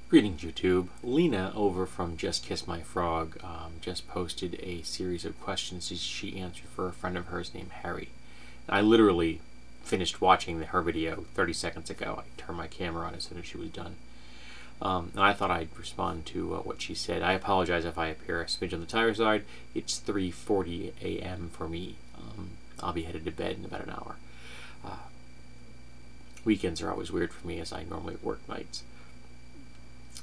Greetings, YouTube. Lena over from Just Kiss My Frog just posted a series of questions she answered for a friend of hers named Harry. I literally finished watching her video 30 seconds ago. I turned my camera on as soon as she was done. And I thought I'd respond to what she said. I apologize if I appear a smidge on the tired side. It's 3:40 a.m. for me. I'll be headed to bed in about an hour. Weekends are always weird for me as I normally work nights.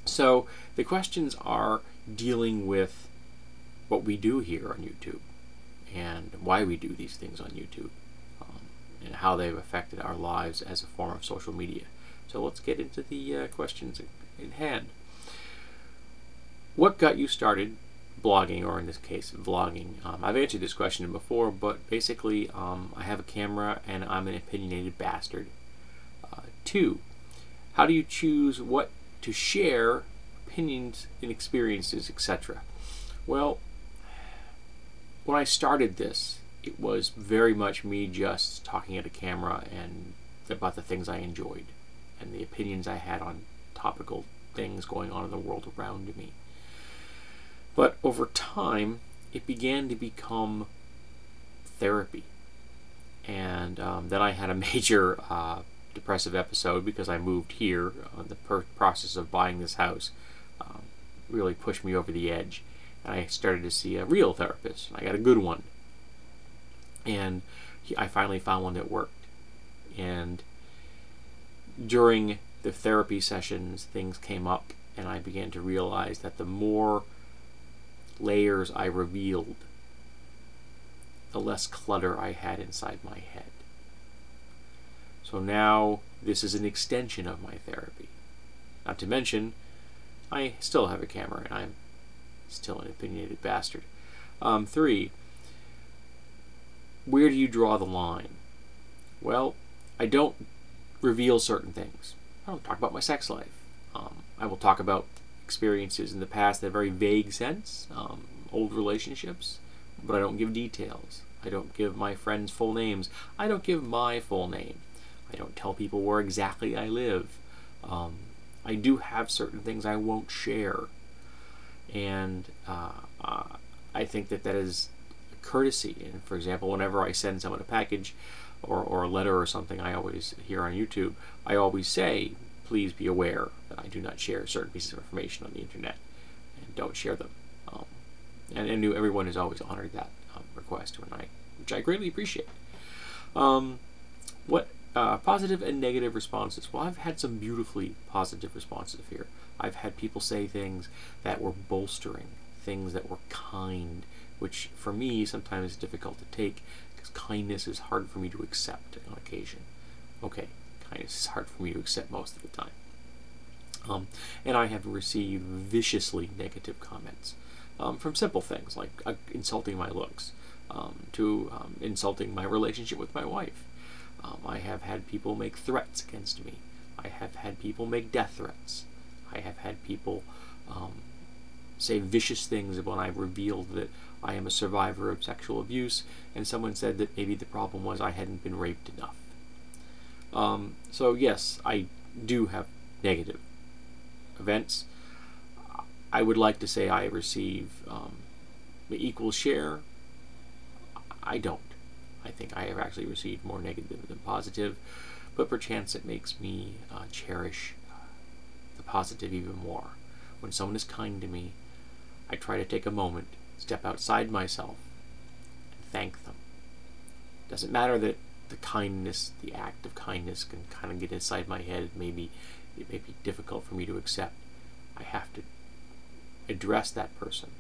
So the questions are dealing with what we do here on YouTube and why we do these things on YouTube and how they've affected our lives as a form of social media. So let's get into the questions in hand. What got you started blogging, or in this case vlogging? I've answered this question before, but basically I have a camera and I'm an opinionated bastard. 2, how do you choose what to share, opinions and experiences, etc.? Well, when I started this, it was very much me just talking at a camera and about the things I enjoyed and the opinions I had on topical things going on in the world around me. But over time, it began to become therapy. And then I had a major depressive episode because I moved here. The process of buying this house really pushed me over the edge, and I started to see a real therapist. I got a good one, and I finally found one that worked. And during the therapy sessions, things came up, and I began to realize that the more layers I revealed, the less clutter I had inside my head. So now this is an extension of my therapy. Not to mention, I still have a camera and I'm still an opinionated bastard. 3, where do you draw the line? Well, I don't reveal certain things. I don't talk about my sex life. I will talk about experiences in the past in a very vague sense, old relationships, but I don't give details. I don't give my friends' full names. I don't give my full name. I don't tell people where exactly I live. I do have certain things I won't share. And I think that is a courtesy. And for example, whenever I send someone a package or a letter or something, I always, here on YouTube, I always say, please be aware that I do not share certain pieces of information on the internet and don't share them. And everyone has always honored that request, which I greatly appreciate. What positive and negative responses? Well, I've had some beautifully positive responses here. I've had people say things that were bolstering, things that were kind, which for me sometimes is difficult to take because kindness is hard for me to accept on occasion. Okay, kindness is hard for me to accept most of the time. And I have received viciously negative comments from simple things like insulting my looks to insulting my relationship with my wife. I have had people make threats against me. I have had people make death threats. I have had people say vicious things when I revealed that I am a survivor of sexual abuse, and someone said that maybe the problem was I hadn't been raped enough. So yes, I do have negative events. I would like to say I receive the equal share. I don't. I think I have actually received more negative than positive, but perchance it makes me cherish the positive even more. When someone is kind to me, I try to take a moment, step outside myself, and thank them. It doesn't matter that the kindness, the act of kindness can kind of get inside my head. It may be difficult for me to accept. I have to address that person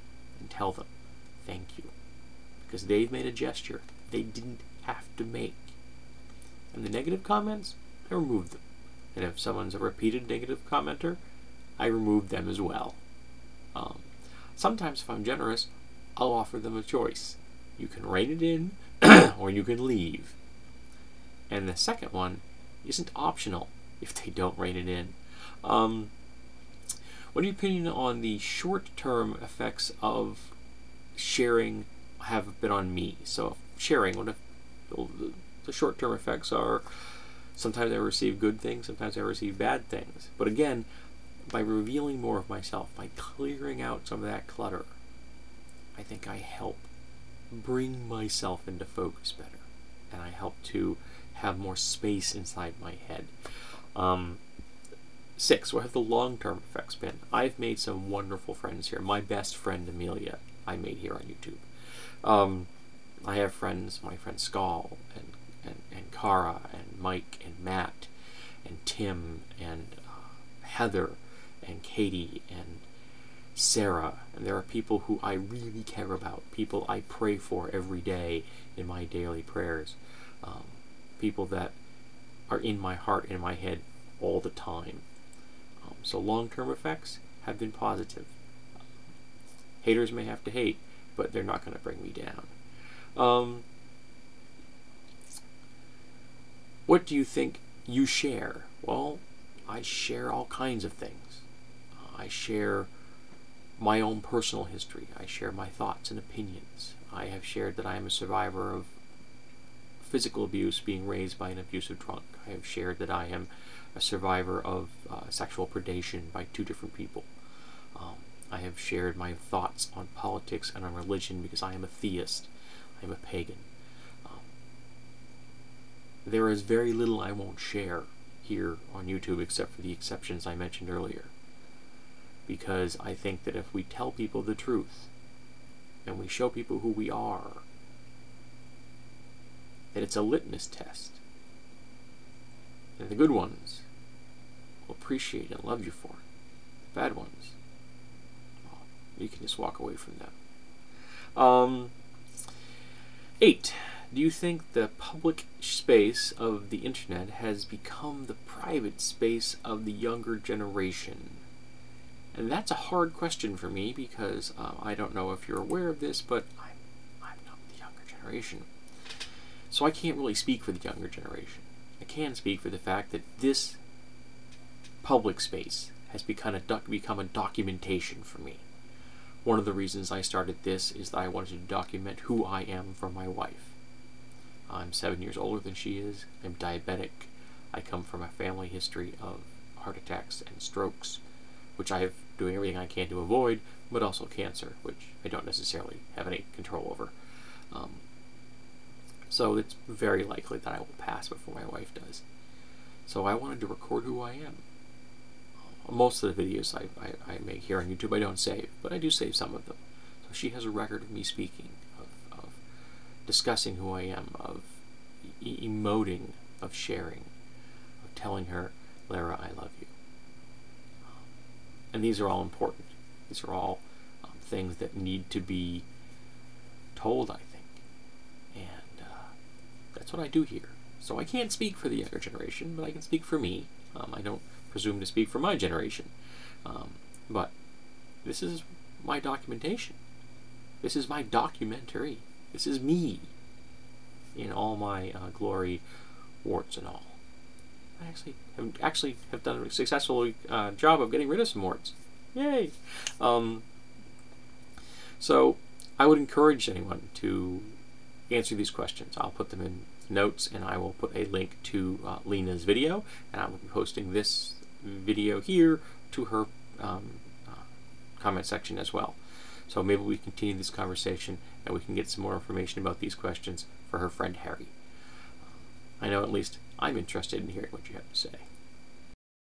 and tell them, thank you. Because they've made a gesture they didn't have to make. And the negative comments, I remove them. And if someone's a repeated negative commenter, I remove them as well. Sometimes if I'm generous, I'll offer them a choice. You can rein it in or you can leave. And the second one isn't optional if they don't rein it in. What are your opinion on the short-term effects of sharing have been on me? So sharing, what if the short-term effects are, sometimes I receive good things, sometimes I receive bad things. But again, by revealing more of myself, by clearing out some of that clutter, I think I help bring myself into focus better, and I help to have more space inside my head. 6, what have the long-term effects been? I've made some wonderful friends here. My best friend, Amelia, I made here on YouTube. I have friends, my friend Skull, and Kara, and Mike, and Matt, and Tim, and Heather, and Katie, and Sarah, and there are people who I really care about, people I pray for every day in my daily prayers, people that are in my heart and in my head all the time. So long-term effects have been positive. Haters may have to hate, but they're not going to bring me down. What do you think you share? Well, I share all kinds of things. I share my own personal history. I share my thoughts and opinions. I have shared that I am a survivor of physical abuse, being raised by an abusive drunk. I have shared that I am a survivor of sexual predation by 2 different people. I have shared my thoughts on politics and on religion because I am a theist. I am a pagan. There is very little I won't share here on YouTube except for the exceptions I mentioned earlier. Because I think that if we tell people the truth and we show people who we are, that it's a litmus test. And the good ones will appreciate and love you for it. The bad ones, well, you can just walk away from them. 8. Do you think the public space of the internet has become the private space of the younger generation? And that's a hard question for me because I don't know if you're aware of this, but I'm not the younger generation. So I can't really speak for the younger generation. I can speak for the fact that this public space has become a documentation for me. One of the reasons I started this is that I wanted to document who I am from my wife. I'm 7 years older than she is. I'm diabetic. I come from a family history of heart attacks and strokes, which I have doing everything I can to avoid, but also cancer, which I don't necessarily have any control over. So it's very likely that I will pass before my wife does. So I wanted to record who I am. Most of the videos I make here on YouTube I don't save, but I do save some of them. So she has a record of me speaking, of discussing who I am, of emoting, of sharing, of telling her, Lara, I love you. And these are all important. These are all things that need to be told, I think. And that's what I do here. So I can't speak for the younger generation, but I can speak for me. I don't presume to speak for my generation. But this is my documentation. This is my documentary. This is me in all my glory, warts and all. I actually have done a successful job of getting rid of some warts. Yay! So I would encourage anyone to answer these questions. I'll put them in notes, and I will put a link to Lena's video, and I will be posting this video here to her comment section as well. So maybe we continue this conversation and we can get some more information about these questions for her friend Harry. I know at least I'm interested in hearing what you have to say.